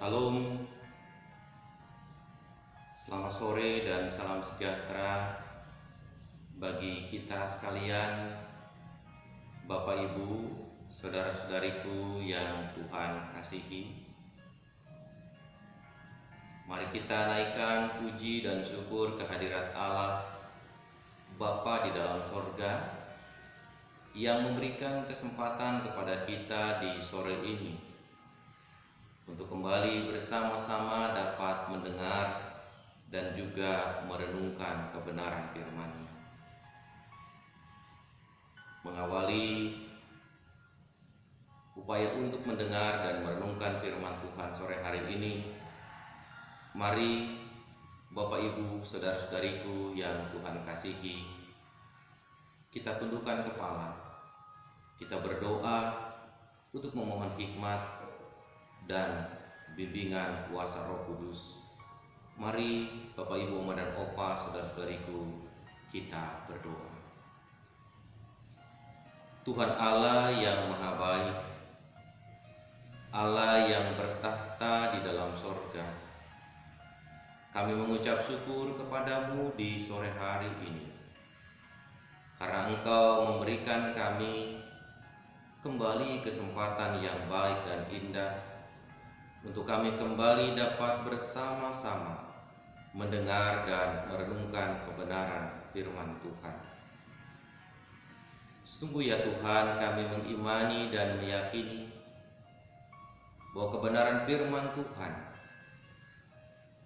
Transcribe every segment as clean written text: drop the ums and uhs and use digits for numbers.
Shalom, selamat sore dan salam sejahtera bagi kita sekalian, Bapak Ibu, saudara-saudariku yang Tuhan kasihi. Mari kita naikkan puji dan syukur kehadirat Allah Bapa di dalam sorga yang memberikan kesempatan kepada kita di sore ini untuk kembali bersama-sama dapat mendengar dan juga merenungkan kebenaran firman-Nya. Mengawali upaya untuk mendengar dan merenungkan firman Tuhan sore hari ini, mari Bapak Ibu, saudara-saudariku yang Tuhan kasihi, kita tundukkan kepala, kita berdoa untuk memohon hikmat dan bimbingan kuasa Roh Kudus. Mari Bapak Ibu, Oma dan Opa, saudara-saudariku, kita berdoa. Tuhan Allah yang maha baik, Allah yang bertahta di dalam sorga, kami mengucap syukur kepadamu di sore hari ini, karena Engkau memberikan kami kembali kesempatan yang baik dan indah untuk kami kembali dapat bersama-sama mendengar dan merenungkan kebenaran firman Tuhan. Sungguh ya Tuhan, kami mengimani dan meyakini bahwa kebenaran firman Tuhan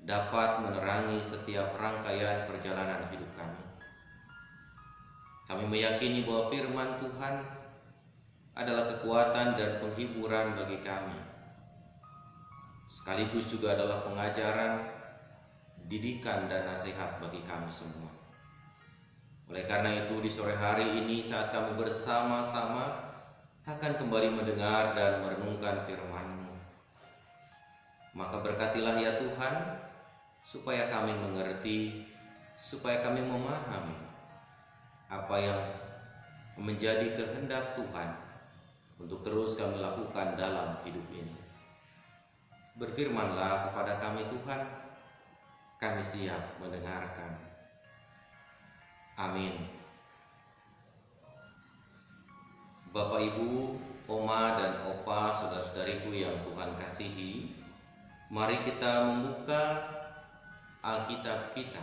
dapat menerangi setiap rangkaian perjalanan hidup kami. Kami meyakini bahwa firman Tuhan adalah kekuatan dan penghiburan bagi kami, sekaligus juga adalah pengajaran, didikan, dan nasihat bagi kami semua. Oleh karena itu, di sore hari ini saat kami bersama-sama akan kembali mendengar dan merenungkan firman-Mu, maka berkatilah ya Tuhan, supaya kami mengerti, supaya kami memahami apa yang menjadi kehendak Tuhan untuk terus kami lakukan dalam hidup ini. Berfirmanlah kepada kami Tuhan, kami siap mendengarkan. Amin. Bapak Ibu, Oma dan Opa, saudara-saudariku yang Tuhan kasihi, mari kita membuka Alkitab kita.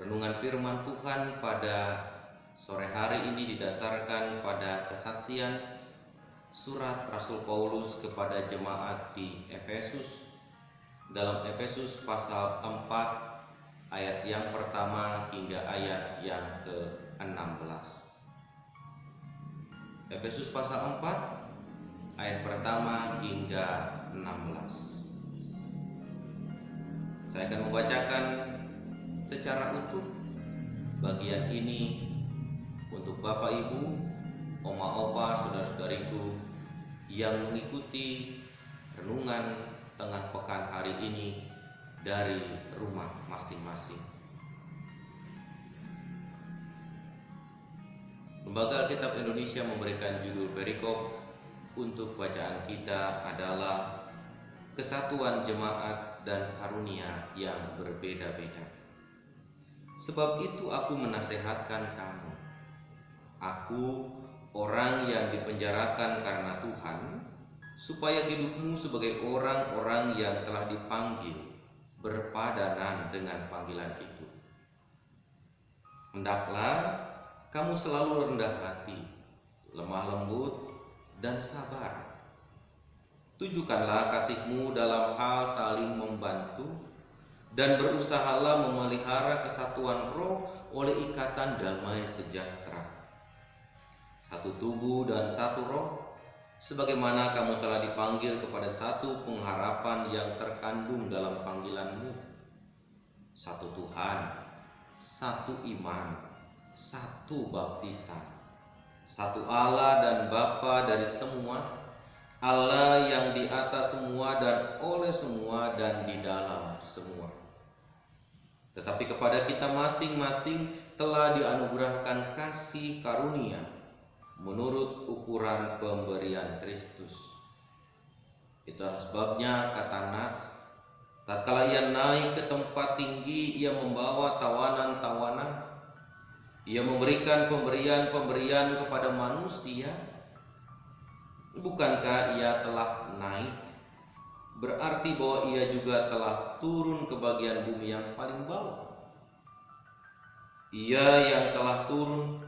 Renungan firman Tuhan pada sore hari ini didasarkan pada kesaksian surat Rasul Paulus kepada jemaat di Efesus dalam Efesus pasal 4 ayat yang pertama hingga ayat yang ke-16. Efesus pasal 4 ayat pertama hingga 16. Saya akan membacakan secara utuh bagian ini untuk Bapak Ibu, Oma Opa, saudara-saudariku yang mengikuti renungan tengah pekan hari ini dari rumah masing-masing. Lembaga Alkitab Indonesia memberikan judul perikop untuk bacaan kita adalah Kesatuan Jemaat dan Karunia yang Berbeda-beda. Sebab itu aku menasehatkan kamu, aku orang yang dipenjarakan karena Tuhan, supaya hidupmu sebagai orang-orang yang telah dipanggil berpadanan dengan panggilan itu. Hendaklah kamu selalu rendah hati, lemah lembut, dan sabar. Tunjukkanlah kasihmu dalam hal saling membantu, dan berusahalah memelihara kesatuan roh oleh ikatan damai sejahtera. Satu tubuh dan satu roh, sebagaimana kamu telah dipanggil kepada satu pengharapan yang terkandung dalam panggilanmu. Satu Tuhan, satu iman, satu baptisan, satu Allah dan Bapa dari semua, Allah yang di atas semua dan oleh semua dan di dalam semua. Tetapi kepada kita masing-masing telah dianugerahkan kasih karunia menurut ukuran pemberian Kristus. Itulah sebabnya kata Nats, tatkala ia naik ke tempat tinggi, ia membawa tawanan-tawanan, ia memberikan pemberian-pemberian kepada manusia. Bukankah ia telah naik? Berarti bahwa ia juga telah turun ke bagian bumi yang paling bawah. Ia yang telah turun,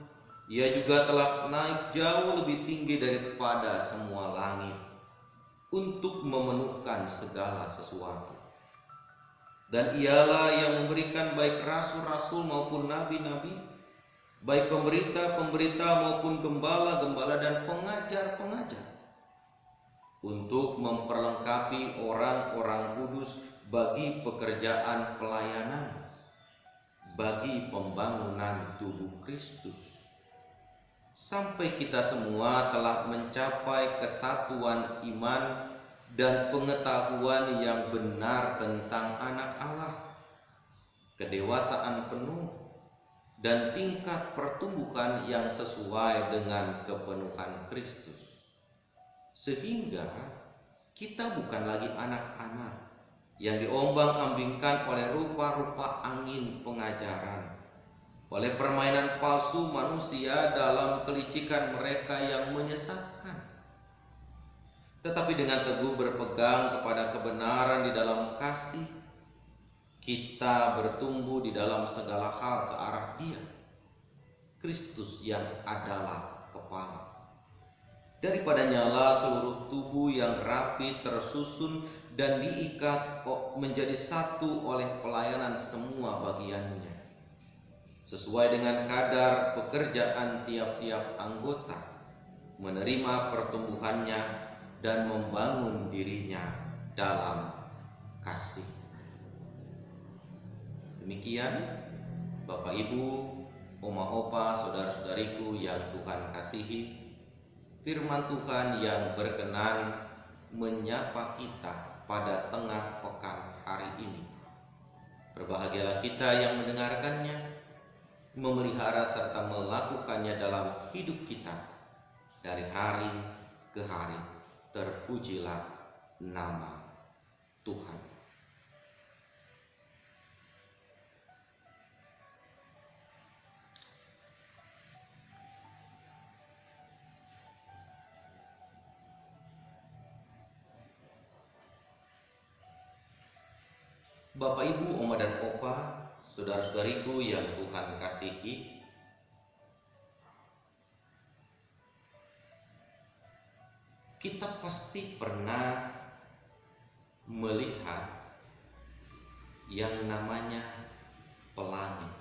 ia juga telah naik jauh lebih tinggi daripada semua langit untuk memenuhkan segala sesuatu. Dan ialah yang memberikan baik rasul-rasul maupun nabi-nabi, baik pemberita-pemberita maupun gembala-gembala dan pengajar-pengajar, untuk memperlengkapi orang-orang kudus bagi pekerjaan pelayanan, bagi pembangunan tubuh Kristus, sampai kita semua telah mencapai kesatuan iman dan pengetahuan yang benar tentang Anak Allah, kedewasaan penuh dan tingkat pertumbuhan yang sesuai dengan kepenuhan Kristus, sehingga kita bukan lagi anak-anak yang diombang-ambingkan oleh rupa-rupa angin pengajaran, oleh permainan palsu manusia dalam kelicikan mereka yang menyesatkan, tetapi dengan teguh berpegang kepada kebenaran di dalam kasih, kita bertumbuh di dalam segala hal ke arah Dia, Kristus yang adalah kepala. Daripadanya lah seluruh tubuh yang rapi tersusun dan diikat menjadi satu oleh pelayanan semua bagiannya, sesuai dengan kadar pekerjaan tiap-tiap anggota, menerima pertumbuhannya dan membangun dirinya dalam kasih. Demikian Bapak Ibu, Oma Opa, saudara-saudariku yang Tuhan kasihi, firman Tuhan yang berkenan menyapa kita pada tengah pekan hari ini. Berbahagialah kita yang mendengarkannya, memelihara serta melakukannya dalam hidup kita dari hari ke hari. Terpujilah nama Tuhan. Bapak, Ibu, Oma dan Opa, saudara-saudariku yang Tuhan kasihi, kita pasti pernah melihat yang namanya pelangi.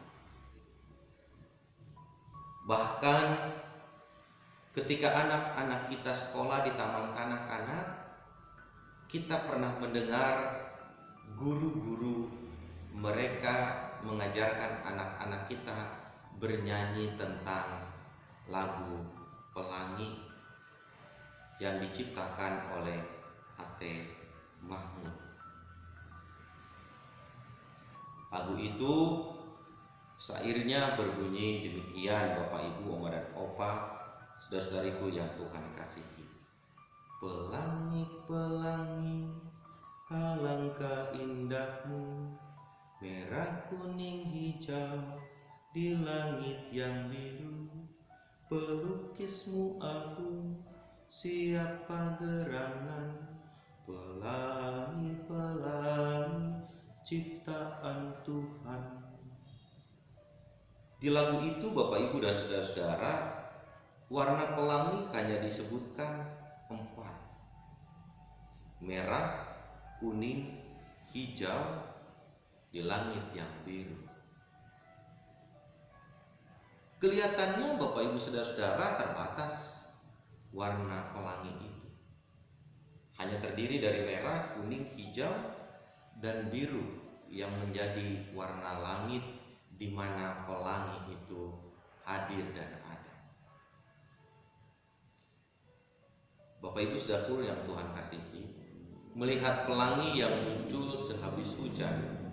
Bahkan ketika anak-anak kita sekolah di taman kanak-kanak, kita pernah mendengar guru-guru mereka mengajarkan anak-anak kita bernyanyi tentang lagu Pelangi yang diciptakan oleh A.T. Mahmud. Lagu itu syairnya berbunyi demikian, Bapak, Ibu, Oma dan Opa, saudara-saudariku yang Tuhan kasihi. Pelangi, pelangi, alangkah indahmu, merah, kuning, hijau di langit yang biru. Pelukismu aku, siapa gerangan, pelangi, pelangi, ciptaan Tuhan. Di lagu itu, Bapak, Ibu, dan saudara-saudara, warna pelangi hanya disebutkan 4: merah, kuning, hijau di langit yang biru. Kelihatannya Bapak, Ibu, saudara-saudara terbatas warna pelangi itu. Hanya terdiri dari merah, kuning, hijau, dan biru yang menjadi warna langit di mana pelangi itu hadir dan ada. Bapak, Ibu, saudaraku yang Tuhan kasihi, melihat pelangi yang muncul sehabis hujan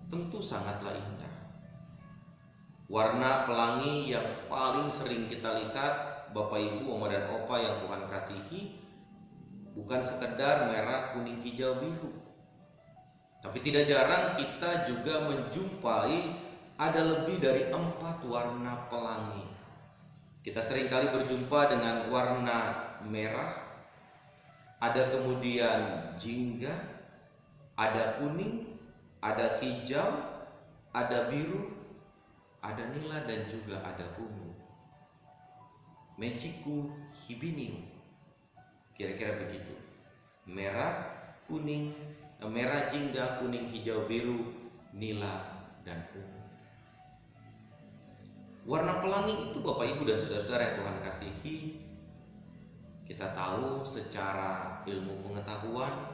tentu sangatlah indah. Warna pelangi yang paling sering kita lihat, Bapak, Ibu, Oma dan Opa yang Tuhan kasihi, bukan sekedar merah, kuning, hijau, biru. Tapi tidak jarang kita juga menjumpai ada lebih dari 4 warna pelangi. Kita seringkali berjumpa dengan warna merah, ada kemudian jingga, ada kuning, ada hijau, ada biru, ada nila, dan juga ada ungu. Mechiku hibiniu, kira-kira begitu. Merah, kuning, merah, jingga, kuning, hijau, biru, nila, dan ungu. Warna pelangi itu Bapak Ibu dan saudara-saudara yang Tuhan kasihi, kita tahu secara ilmu pengetahuan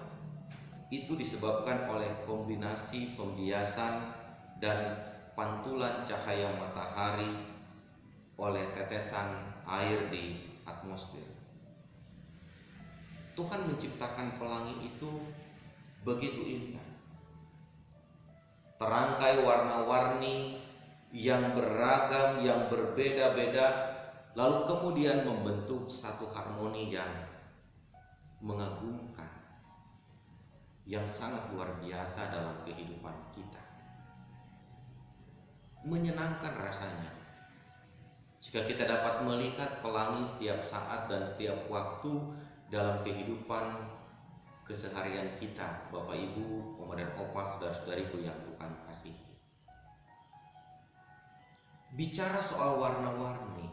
itu disebabkan oleh kombinasi pembiasan dan pantulan cahaya matahari oleh tetesan air di atmosfer. Tuhan menciptakan pelangi itu begitu indah. Terangkai warna-warni yang beragam, yang berbeda-beda, lalu kemudian membentuk satu harmoni yang mengagumkan, yang sangat luar biasa dalam kehidupan kita. Menyenangkan rasanya jika kita dapat melihat pelangi setiap saat dan setiap waktu dalam kehidupan keseharian kita, Bapak Ibu, Oma dan Opa, saudara-saudariku yang Tuhan kasihi. Bicara soal warna-warni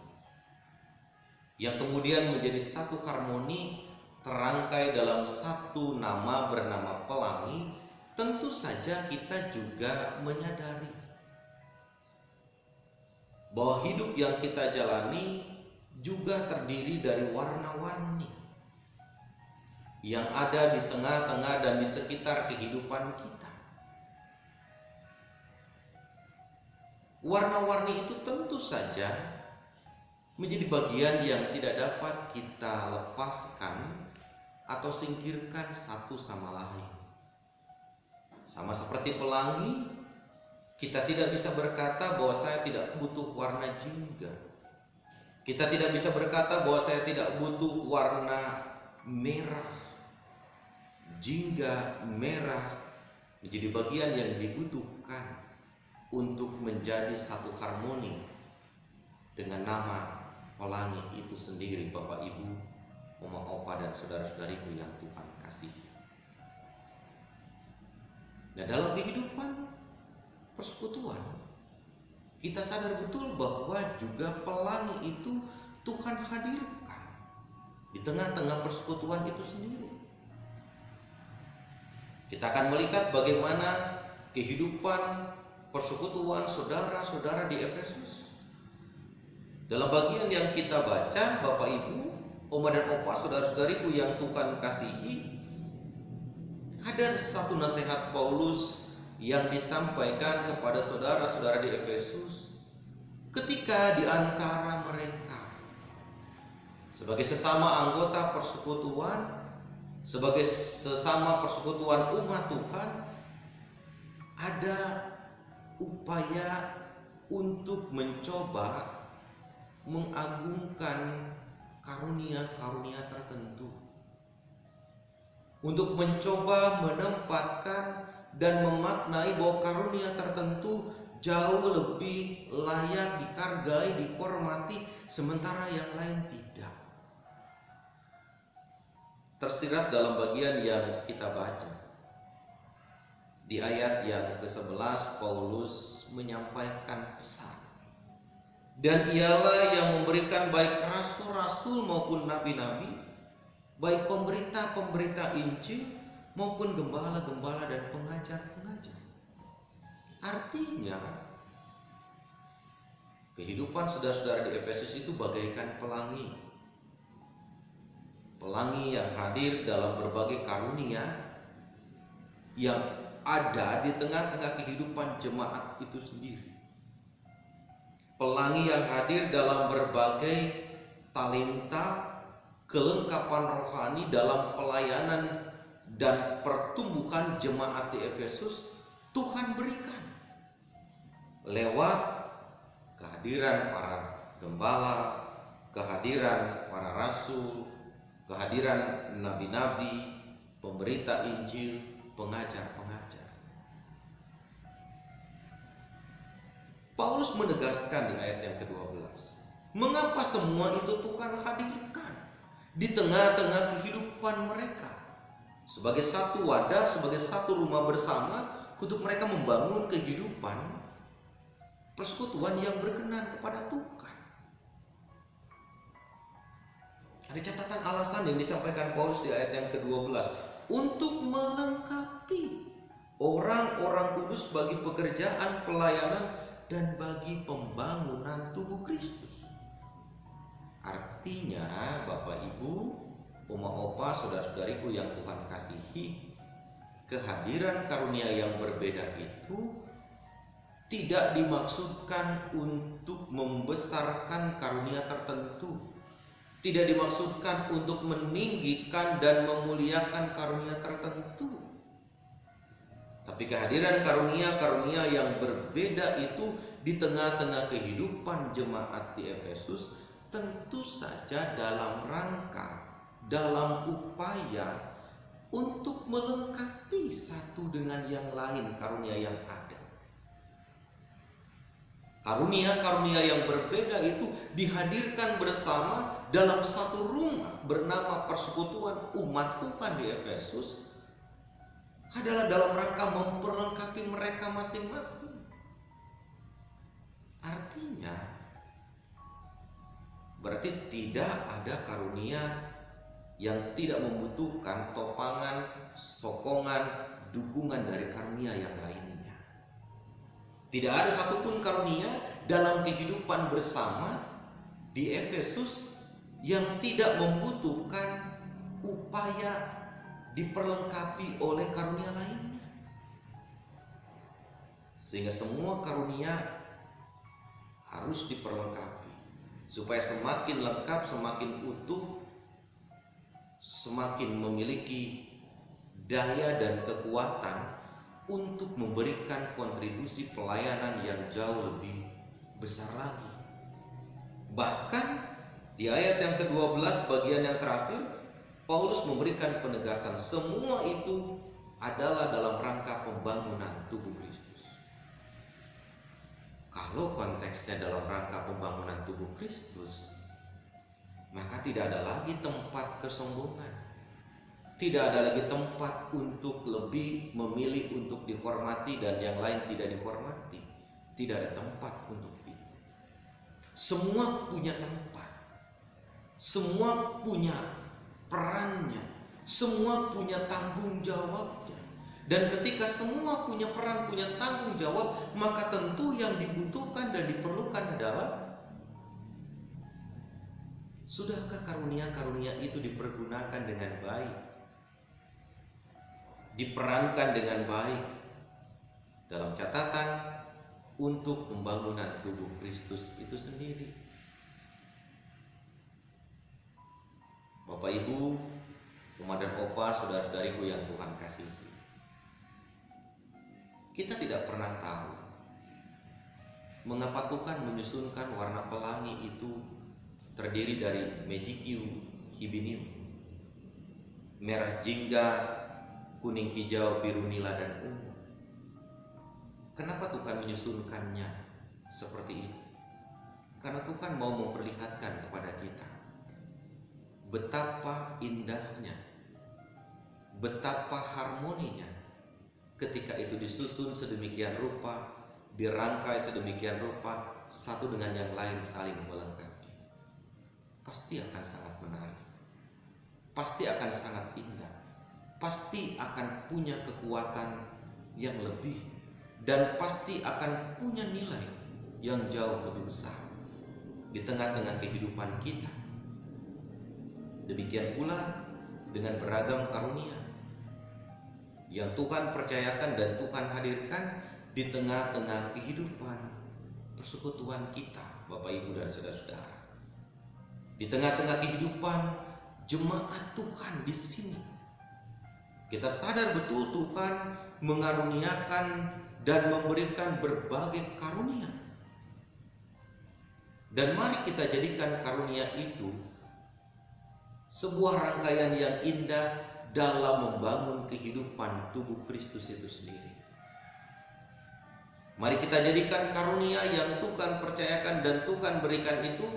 yang kemudian menjadi satu harmoni terangkai dalam satu nama bernama pelangi, tentu saja kita juga menyadari bahwa hidup yang kita jalani juga terdiri dari warna-warni yang ada di tengah-tengah dan di sekitar kehidupan kita. Warna-warni itu tentu saja menjadi bagian yang tidak dapat kita lepaskan atau singkirkan satu sama lain. Sama seperti pelangi, kita tidak bisa berkata bahwa saya tidak butuh warna jingga. Kita tidak bisa berkata bahwa saya tidak butuh warna merah. Jingga, merah menjadi bagian yang dibutuhkan untuk menjadi satu harmoni dengan nama pelangi itu sendiri, Bapak Ibu, Oma Opa dan saudara-saudariku yang Tuhan kasihi. Nah, dalam kehidupan persekutuan kita sadar betul bahwa juga pelangi itu Tuhan hadirkan di tengah-tengah persekutuan itu sendiri. Kita akan melihat bagaimana kehidupan persekutuan saudara-saudara di Efesus. Dalam bagian yang kita baca, Bapak Ibu, Oma dan Opa, saudara-saudariku yang Tuhan kasihi, ada satu nasihat Paulus yang disampaikan kepada saudara-saudara di Efesus ketika di antara mereka sebagai sesama anggota persekutuan, sebagai sesama persekutuan umat Tuhan, ada upaya untuk mencoba mengagungkan karunia-karunia tertentu, untuk mencoba menempatkan dan memaknai bahwa karunia tertentu jauh lebih layak dihargai, dihormati, sementara yang lain tidak. Tersirat dalam bagian yang kita baca di ayat yang ke-11, Paulus menyampaikan pesan. Dan ialah yang memberikan baik rasul-rasul maupun nabi-nabi, baik pemberita-pemberita Injil maupun gembala-gembala dan pengajar-pengajar. Artinya, kehidupan saudara-saudara di Efesus itu bagaikan pelangi. Pelangi yang hadir dalam berbagai karunia yang ada di tengah-tengah kehidupan jemaat itu sendiri. Pelangi yang hadir dalam berbagai talenta, kelengkapan rohani dalam pelayanan dan pertumbuhan jemaat di Efesus, Tuhan berikan lewat kehadiran para gembala, kehadiran para rasul, kehadiran nabi-nabi, pemberita Injil, pengajar-pengajar. Paulus menegaskan di ayat yang ke-12, mengapa semua itu Tuhan hadirkan di tengah-tengah kehidupan mereka sebagai satu wadah, sebagai satu rumah bersama untuk mereka membangun kehidupan persekutuan yang berkenan kepada Tuhan. Ada catatan alasan yang disampaikan Paulus di ayat yang ke-12, untuk melengkapi orang-orang kudus bagi pekerjaan pelayanan dan bagi pembangunan tubuh Kristus. Artinya, Bapak Ibu, Oma Opa, saudara-saudariku yang Tuhan kasihi, kehadiran karunia yang berbeda itu tidak dimaksudkan untuk membesarkan karunia tertentu, tidak dimaksudkan untuk meninggikan dan memuliakan karunia tertentu. Tapi kehadiran karunia-karunia yang berbeda itu di tengah-tengah kehidupan jemaat di Efesus tentu saja dalam rangka, dalam upaya untuk melengkapi satu dengan yang lain karunia yang ada. Karunia-karunia yang berbeda itu dihadirkan bersama dalam satu rumah bernama persekutuan umat Tuhan di Efesus, adalah dalam rangka memperlengkapi mereka masing-masing. Artinya, berarti tidak ada karunia yang tidak membutuhkan topangan, sokongan, dukungan dari karunia yang lainnya. Tidak ada satupun karunia dalam kehidupan bersama di Efesus yang tidak membutuhkan upaya diperlengkapi oleh karunia lainnya. Sehingga semua karunia harus diperlengkapi supaya semakin lengkap, semakin utuh, semakin memiliki daya dan kekuatan untuk memberikan kontribusi pelayanan yang jauh lebih besar lagi. Bahkan di ayat yang ke-12 bagian yang terakhir, Paulus memberikan penegasan semua itu adalah dalam rangka pembangunan tubuh Kristus. Kalau konteksnya dalam rangka pembangunan tubuh Kristus, maka tidak ada lagi tempat kesombongan. Tidak ada lagi tempat untuk lebih memilih untuk dihormati dan yang lain tidak dihormati. Tidak ada tempat untuk itu. Semua punya tempat. Semua punya perannya, semua punya tanggung jawabnya. Dan ketika semua punya peran, punya tanggung jawab, maka tentu yang dibutuhkan dan diperlukan adalah, sudahkah karunia-karunia itu dipergunakan dengan baik, diperankan dengan baik dalam catatan untuk pembangunan tubuh Kristus itu sendiri. Bapak Ibu, Oma dan Opa, saudara-saudariku yang Tuhan kasihi, kita tidak pernah tahu mengapa Tuhan menyusunkan warna pelangi itu terdiri dari Magicue Hibinium, merah jingga, kuning hijau, biru nila, dan ungu. Kenapa Tuhan menyusunkannya seperti itu? Karena Tuhan mau memperlihatkan kepada kita betapa indahnya, betapa harmoninya ketika itu disusun sedemikian rupa, dirangkai sedemikian rupa, satu dengan yang lain saling melengkapi. Pasti akan sangat menarik, pasti akan sangat indah, pasti akan punya kekuatan yang lebih, dan pasti akan punya nilai yang jauh lebih besar di tengah-tengah kehidupan kita. Demikian pula dengan beragam karunia yang Tuhan percayakan dan Tuhan hadirkan di tengah-tengah kehidupan persekutuan kita, Bapak Ibu dan saudara-saudara. Di tengah-tengah kehidupan jemaat Tuhan di sini, kita sadar betul Tuhan mengaruniakan dan memberikan berbagai karunia. Dan mari kita jadikan karunia itu sebuah rangkaian yang indah dalam membangun kehidupan tubuh Kristus itu sendiri. Mari kita jadikan karunia yang Tuhan percayakan dan Tuhan berikan itu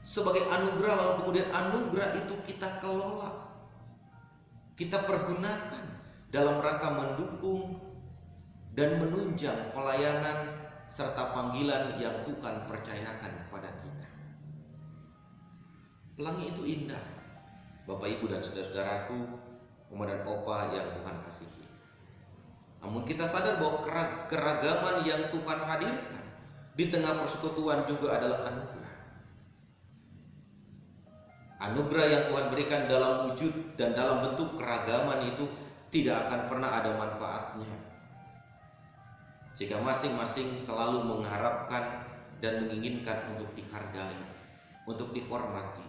sebagai anugerah, lalu kemudian anugerah itu kita kelola, kita pergunakan dalam rangka mendukung dan menunjang pelayanan serta panggilan yang Tuhan percayakan kepada kita. Pelangi itu indah, Bapak Ibu dan saudara-saudaraku, Oma dan Opa yang Tuhan kasihi. Namun kita sadar bahwa keragaman yang Tuhan hadirkan di tengah persekutuan juga adalah anugerah. Anugerah yang Tuhan berikan dalam wujud dan dalam bentuk keragaman itu tidak akan pernah ada manfaatnya jika masing-masing selalu mengharapkan dan menginginkan untuk dihargai, untuk dihormati.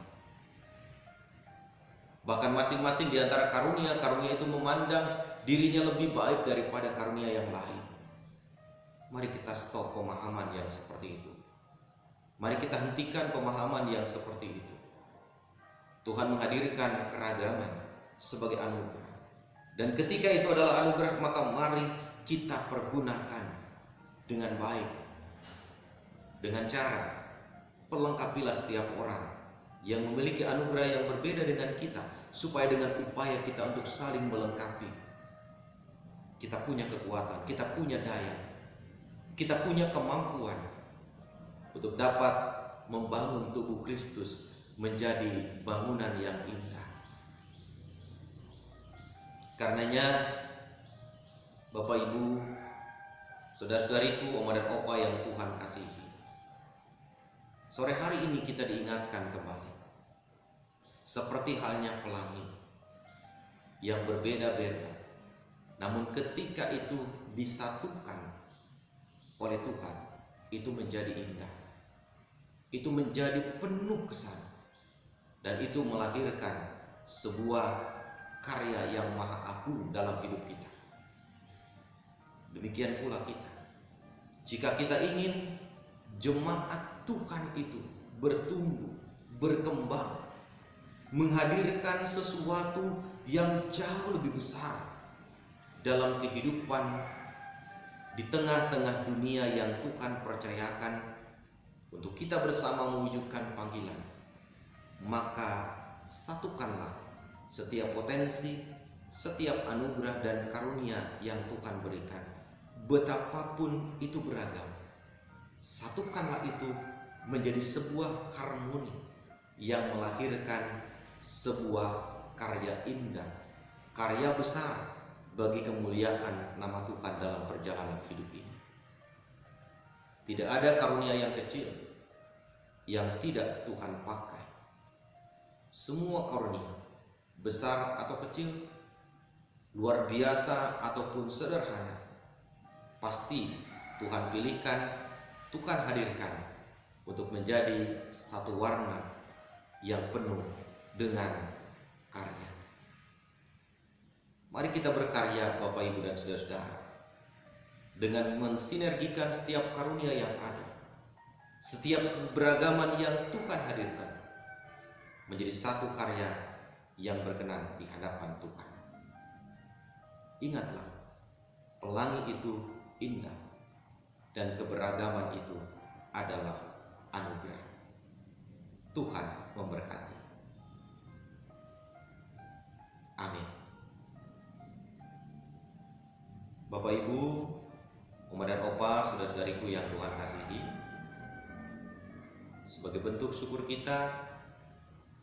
Bahkan masing-masing di antara karunia-karunia itu memandang dirinya lebih baik daripada karunia yang lain. Mari kita stop pemahaman yang seperti itu. Mari kita hentikan pemahaman yang seperti itu. Tuhan menghadirkan keragaman sebagai anugerah. Dan ketika itu adalah anugerah, maka mari kita pergunakan dengan baik. Dengan cara pelengkapilah setiap orang yang memiliki anugerah yang berbeda dengan kita, supaya dengan upaya kita untuk saling melengkapi, kita punya kekuatan, kita punya daya, kita punya kemampuan untuk dapat membangun tubuh Kristus menjadi bangunan yang indah. Karenanya Bapak Ibu, saudara-saudariku, Oma dan Opa yang Tuhan kasihi, sore hari ini kita diingatkan kembali, seperti halnya pelangi yang berbeda-beda, namun ketika itu disatukan oleh Tuhan, itu menjadi indah, itu menjadi penuh kesan, dan itu melahirkan sebuah karya yang maha agung dalam hidup kita. Demikian pula kita, jika kita ingin jemaat Tuhan itu bertumbuh, berkembang, menghadirkan sesuatu yang jauh lebih besar dalam kehidupan di tengah-tengah dunia yang Tuhan percayakan untuk kita bersama mewujudkan panggilan, maka satukanlah setiap potensi, setiap anugerah dan karunia yang Tuhan berikan, betapapun itu beragam. Satukanlah itu menjadi sebuah harmoni yang melahirkan sebuah karya indah, karya besar bagi kemuliaan nama Tuhan dalam perjalanan hidup ini. Tidak ada karunia yang kecil yang tidak Tuhan pakai. Semua karunia, besar atau kecil, luar biasa ataupun sederhana, pasti Tuhan pilihkan, Tuhan hadirkan untuk menjadi satu warna yang penuh dengan karya. Mari kita berkarya Bapak Ibu dan saudara-saudara, dengan mensinergikan setiap karunia yang ada, setiap keberagaman yang Tuhan hadirkan, menjadi satu karya yang berkenan di hadapan Tuhan. Ingatlah, pelangi itu indah dan keberagaman itu adalah anugerah. Tuhan memberkati. Amin. Bapak Ibu, Oma dan Opa, saudara-saudariku yang Tuhan kasihi, sebagai bentuk syukur kita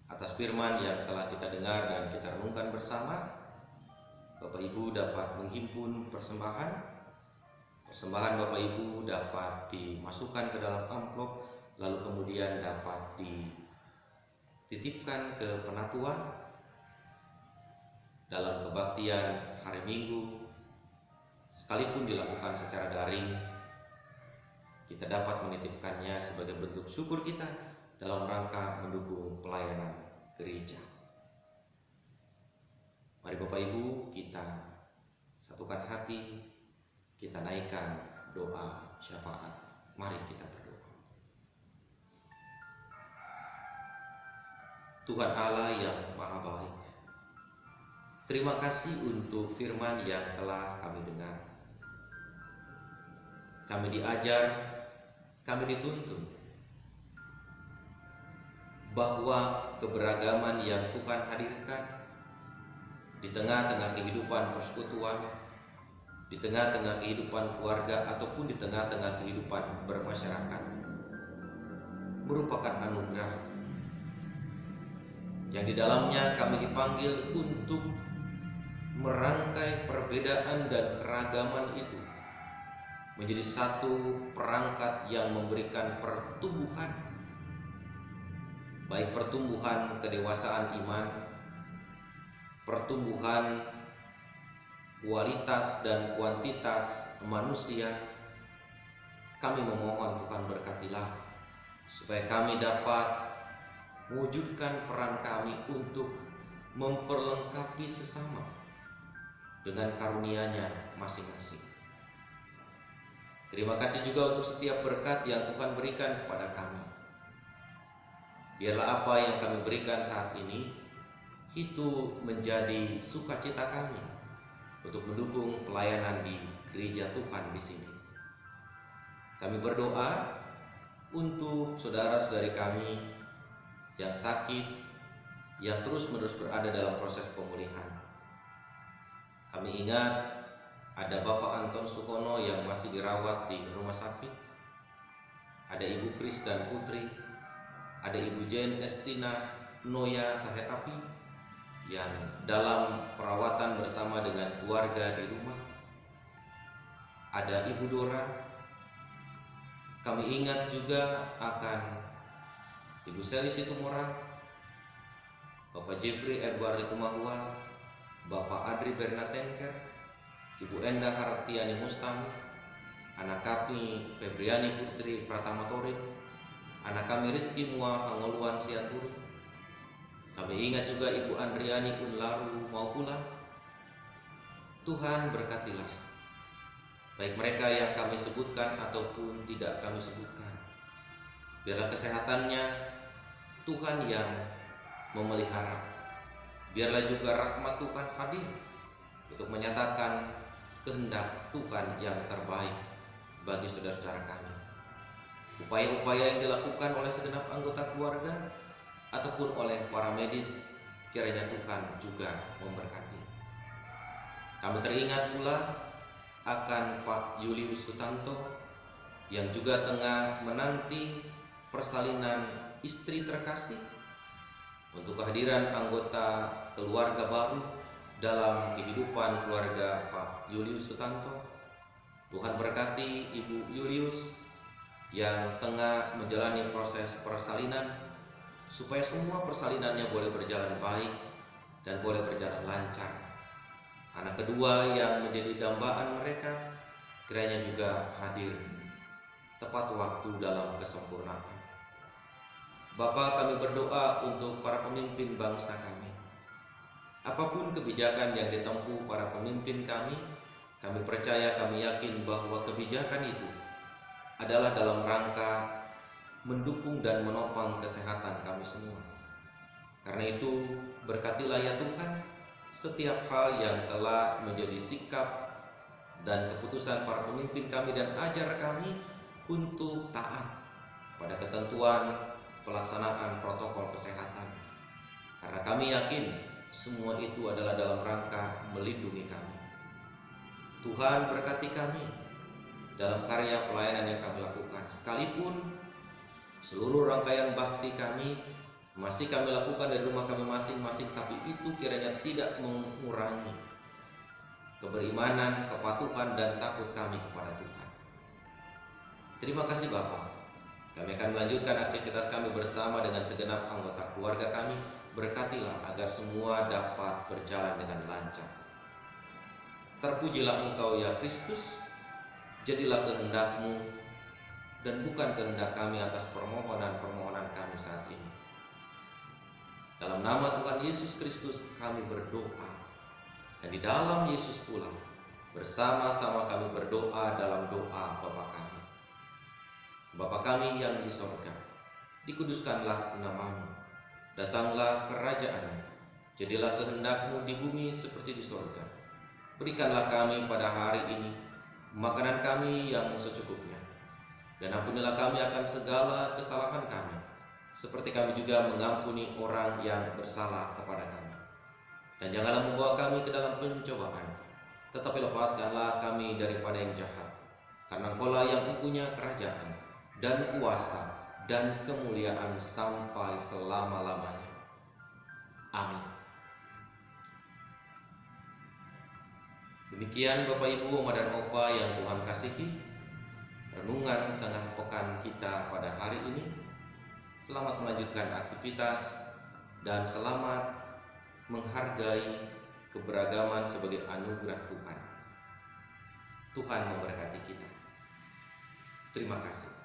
atas firman yang telah kita dengar dan kita renungkan bersama, Bapak Ibu dapat menghimpun persembahan. Persembahan Bapak Ibu dapat dimasukkan ke dalam amplop, lalu kemudian dapat dititipkan ke penatua dalam kebaktian hari Minggu. Sekalipun dilakukan secara daring, kita dapat menitipkannya sebagai bentuk syukur kita dalam rangka mendukung pelayanan gereja. Mari Bapak Ibu, kita satukan hati, kita naikkan doa syafaat. Mari kita berdoa. Tuhan Allah yang Maha Baik, terima kasih untuk firman yang telah kami dengar. Kami diajar, kami dituntun bahwa keberagaman yang Tuhan hadirkan di tengah-tengah kehidupan persekutuan, di tengah-tengah kehidupan keluarga, ataupun di tengah-tengah kehidupan bermasyarakat, merupakan anugerah yang di dalamnya kami dipanggil untuk merangkai perbedaan dan keragaman itu menjadi satu perangkat yang memberikan pertumbuhan, baik pertumbuhan kedewasaan iman, pertumbuhan kualitas dan kuantitas manusia. Kami memohon Tuhan berkatilah supaya kami dapat mewujudkan peran kami untuk memperlengkapi sesama dengan karunia-Nya masing-masing. Terima kasih juga untuk setiap berkat yang Tuhan berikan kepada kami. Biarlah apa yang kami berikan saat ini itu menjadi sukacita kami untuk mendukung pelayanan di gereja Tuhan di sini. Kami berdoa untuk saudara-saudari kami yang sakit, yang terus-menerus berada dalam proses pemulihan. Kami ingat ada Bapak Anton Sukono yang masih dirawat di rumah sakit, ada Ibu Kris dan Putri, ada Ibu Jane Estina Noya Sahetapi yang dalam perawatan bersama dengan keluarga di rumah, ada Ibu Dora. Kami ingat juga akan Ibu Seli Situmorang, Bapak Jeffrey Edward Likumahua, Bapak Adri Bernatengker, Ibu Endah Hartiani Mustamu, anak kami Febriani Putri Pratama Torin, anak kami Rizky Mual Hangoluan Sianturi. Kami ingat juga Ibu Andriani Unlaru Maupula. Tuhan berkatilah baik mereka yang kami sebutkan ataupun tidak kami sebutkan. Biarlah kesehatannya Tuhan yang memelihara. Biarlah juga rahmat Tuhan hadir untuk menyatakan kehendak Tuhan yang terbaik bagi saudara-saudara kami. Upaya-upaya yang dilakukan oleh segenap anggota keluarga ataupun oleh para medis, kiranya Tuhan juga memberkati. Kami teringat pula akan Pak Julius Sutanto yang juga tengah menanti persalinan istri terkasih, untuk kehadiran anggota keluarga baru dalam kehidupan keluarga Pak Julius Sutanto. Tuhan berkati Ibu Julius yang tengah menjalani proses persalinan, supaya semua persalinannya boleh berjalan baik dan boleh berjalan lancar. Anak kedua yang menjadi dambaan mereka kiranya juga hadir tepat waktu dalam kesempurnaan. Bapa, kami berdoa untuk para pemimpin bangsa kami. Apapun kebijakan yang ditempuh para pemimpin kami percaya, kami yakin bahwa kebijakan itu adalah dalam rangka mendukung dan menopang kesehatan kami semua. Karena itu, berkatilah ya Tuhan setiap hal yang telah menjadi sikap dan keputusan para pemimpin kami, dan ajar kami untuk taat pada ketentuan pelaksanaan protokol kesehatan. Karena kami yakin semua itu adalah dalam rangka melindungi kami. Tuhan berkati kami dalam karya pelayanan yang kami lakukan, sekalipun seluruh rangkaian bakti kami masih kami lakukan dari rumah kami masing-masing, tapi itu kiranya tidak mengurangi keberimanan, kepatuhan, dan takut kami kepada Tuhan. Terima kasih Bapa. Kami akan melanjutkan aktivitas kami bersama dengan segenap anggota keluarga kami. Berkatilah agar semua dapat berjalan dengan lancar. Terpujilah Engkau ya Kristus. Jadilah kehendak-Mu dan bukan kehendak kami atas permohonan-permohonan kami saat ini. Dalam nama Tuhan Yesus Kristus kami berdoa, dan di dalam Yesus pula bersama-sama kami berdoa dalam doa Bapa kami. Bapa kami yang di sorga, dikuduskanlah nama-Mu, Datanglah kerajaan-Mu, jadilah kehendak-Mu di bumi seperti di sorga. Berikanlah kami pada hari ini makanan kami yang secukupnya, dan ampunilah kami akan segala kesalahan kami, seperti kami juga mengampuni orang yang bersalah kepada kami. Dan janganlah membawa kami ke dalam pencobaan, tetapi lepaskanlah kami daripada yang jahat. Karena Engkau-lah yang mempunyai kerajaan dan kuasa dan kemuliaan sampai selama-lamanya. Amin. Demikian Bapak Ibu, Oma dan Opa yang Tuhan kasihi, renungan tengah pekan kita pada hari ini. Selamat melanjutkan aktivitas dan selamat menghargai keberagaman sebagai anugerah Tuhan. Tuhan memberkati kita. Terima kasih.